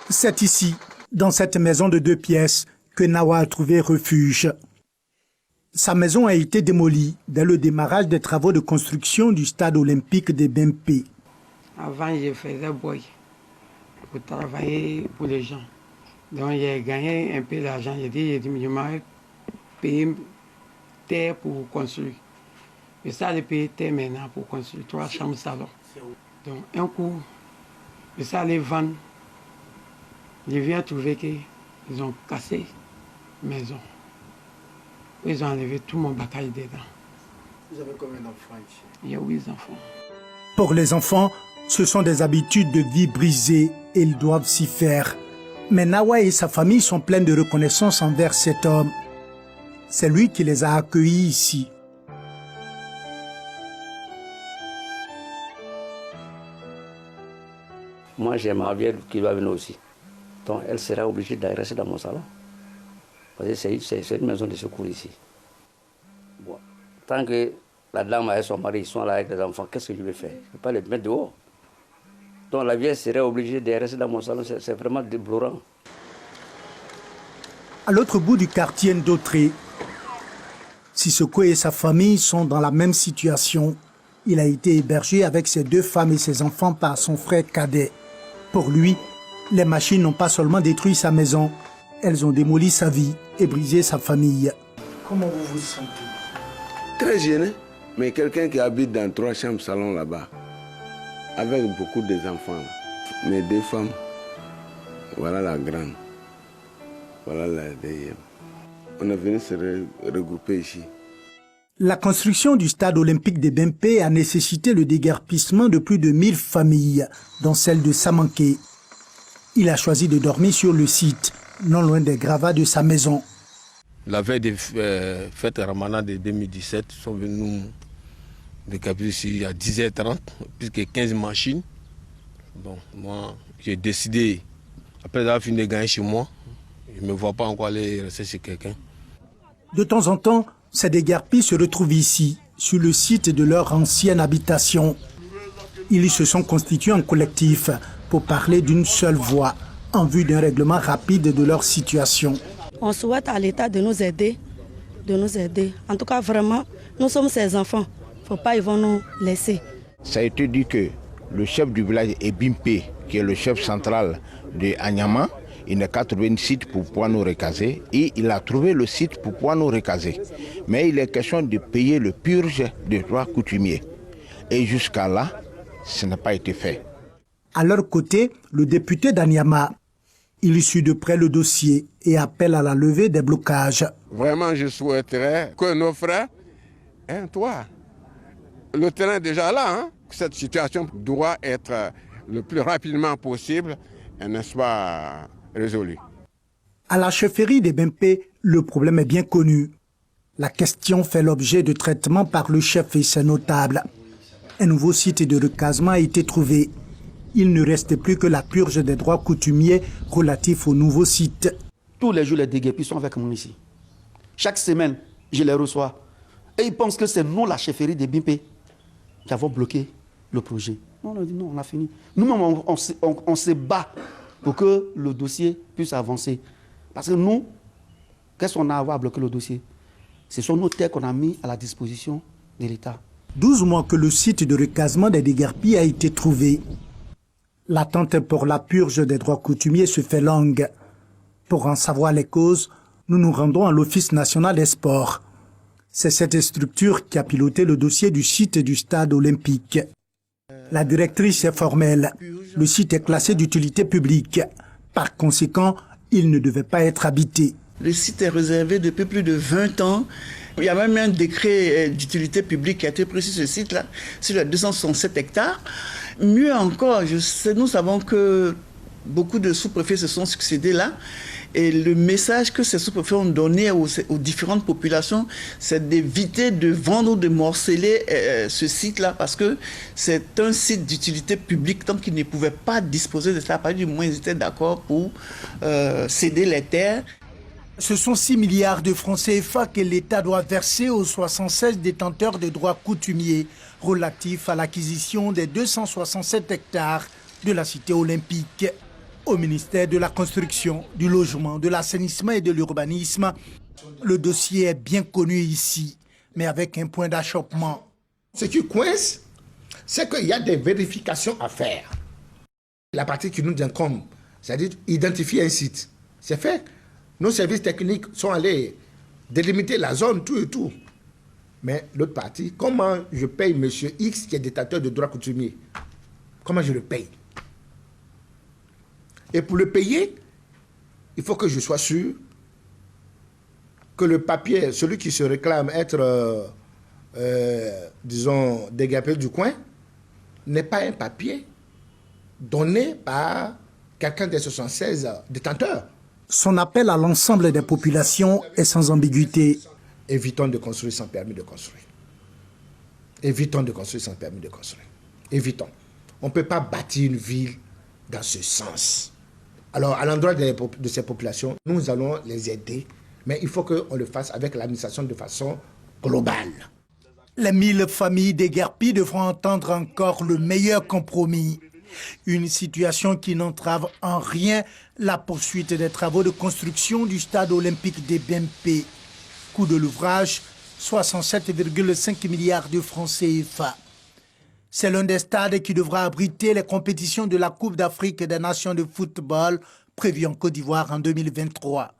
C'est ici, dans cette maison de 2 pièces, que Nawa a trouvé refuge. Sa maison a été démolie dès le démarrage des travaux de construction du stade olympique de Bempé. Avant, je faisais boy pour travailler pour les gens. Donc, j'ai gagné un peu d'argent. J'ai dit, je m'ai payé terre pour construire. Et ça, j'ai payé terre maintenant pour construire 3 chambres salon. Donc, un coup, je suis allé vendre. Je viens trouver qu'ils ont cassé la maison. Ils ont enlevé tout mon bagage dedans. Vous avez combien d'enfants ici? Il y a 8 enfants. Pour les enfants, ce sont des habitudes de vie brisées et ils doivent s'y faire. Mais Nawa et sa famille sont pleins de reconnaissance envers cet homme. C'est lui qui les a accueillis ici. Moi, j'aimerais bien qu'il va venir aussi. Donc, elle sera obligée de rester dans mon salon. Parce que c'est une maison de secours ici. Bon. Tant que la dame et son mari sont là avec les enfants, qu'est-ce que je vais faire? Je ne peux pas les mettre dehors. Donc, la vieille serait obligée de rester dans mon salon. C'est vraiment déplorant. À l'autre bout du quartier Ndotré, Sissoko et sa famille sont dans la même situation. Il a été hébergé avec ses 2 femmes et ses enfants par son frère cadet. Pour lui, les machines n'ont pas seulement détruit sa maison, elles ont démoli sa vie et brisé sa famille. Comment vous vous sentez? Très gêné, mais quelqu'un qui habite dans 3 chambres salon là-bas, avec beaucoup d'enfants. Mes 2 femmes, voilà la grande, voilà la deuxième. On est venu se regrouper ici. La construction du stade olympique de Bempé a nécessité le déguerpissement de plus de 1000 familles, dont celle de Samanké. Il a choisi de dormir sur le site, non loin des gravats de sa maison. La veille des fêtes Ramadan de 2017, ils sont venus nous décapiter ici à 10h30, plus que 15 machines. Donc moi, j'ai décidé, après avoir fini de gagner chez moi, je ne me vois pas encore aller rester chez quelqu'un. De temps en temps, ces déguerpis se retrouvent ici, sur le site de leur ancienne habitation. Ils se sont constitués en collectif pour parler d'une seule voix, en vue d'un règlement rapide de leur situation. On souhaite à l'État de nous aider, En tout cas, vraiment, nous sommes ses enfants. Il ne faut pas, ils vont nous laisser. Ça a été dit que le chef du village est Bimpe, qui est le chef central de Anyama. Il n'a qu'à trouver un site pour pouvoir nous recaser et il a trouvé le site pour pouvoir nous recaser. Mais il est question de payer le purge des droits coutumiers. Et jusqu'à là, ce n'a pas été fait. À leur côté, le député d'Anyama, il suit de près le dossier et appelle à la levée des blocages. Vraiment, je souhaiterais que nos frères aient un toit. Le terrain est déjà là. Hein? Cette situation doit être le plus rapidement possible, n'est-ce pas, résolue. À la chefferie de Bempé, le problème est bien connu. La question fait l'objet de traitement par le chef et ses notables. Un nouveau site de recasement a été trouvé. Il ne reste plus que la purge des droits coutumiers relatifs au nouveau site. Tous les jours, les déguerpis sont avec moi ici. Chaque semaine, je les reçois. Et ils pensent que c'est nous, la chefferie de Bempé, qui avons bloqué le projet. Non, on a dit non, on a fini. Nous-mêmes, on se bat pour que le dossier puisse avancer. Parce que nous, qu'est-ce qu'on a à avoir à bloquer le dossier? Ce sont nos terres qu'on a mis à la disposition de l'État. 12 mois que le site de recasement des déguerpis a été trouvé. L'attente pour la purge des droits coutumiers se fait longue. Pour en savoir les causes, nous nous rendons à l'Office national des sports. C'est cette structure qui a piloté le dossier du site du stade olympique. La directrice est formelle. Le site est classé d'utilité publique. Par conséquent, il ne devait pas être habité. Le site est réservé depuis plus de 20 ans. Il y a même un décret d'utilité publique qui a été pris sur ce site-là, sur les 267 hectares. Mieux encore, nous savons que beaucoup de sous-préfets se sont succédés là. Et le message que ces sous-préfets ont donné aux différentes populations, c'est d'éviter de vendre ou de morceler ce site-là parce que c'est un site d'utilité publique, donc ils ne pouvaient pas disposer de ça. À partir du moment où ils étaient d'accord pour céder les terres. Ce sont 6 milliards de francs CFA que l'État doit verser aux 76 détenteurs de droits coutumiers relatifs à l'acquisition des 267 hectares de la cité olympique. Au ministère de la Construction, du Logement, de l'Assainissement et de l'Urbanisme, le dossier est bien connu ici, mais avec un point d'achoppement. Ce qui coince, c'est qu'il y a des vérifications à faire. La partie qui nous incombe, c'est-à-dire identifier un site, c'est fait. Nos services techniques sont allés délimiter la zone, tout et tout. Mais l'autre partie, comment je paye M. X qui est détenteur de droits coutumiers? Comment je le paye? Et pour le payer, il faut que je sois sûr que le papier, celui qui se réclame être, disons, dégagé du coin, n'est pas un papier donné par quelqu'un des 76 détenteurs. Son appel à l'ensemble des populations est sans ambiguïté. Évitons de construire sans permis de construire. Évitons de construire sans permis de construire. Évitons. On ne peut pas bâtir une ville dans ce sens. Alors, à l'endroit de ces populations, nous allons les aider, mais il faut qu'on le fasse avec l'administration de façon globale. Les 1000 familles déguerpies devront entendre encore le meilleur compromis. Une situation qui n'entrave en rien la poursuite des travaux de construction du stade olympique des BMP. Coût de l'ouvrage, 67,5 milliards de francs CFA. C'est l'un des stades qui devra abriter les compétitions de la Coupe d'Afrique des Nations de football prévues en Côte d'Ivoire en 2023.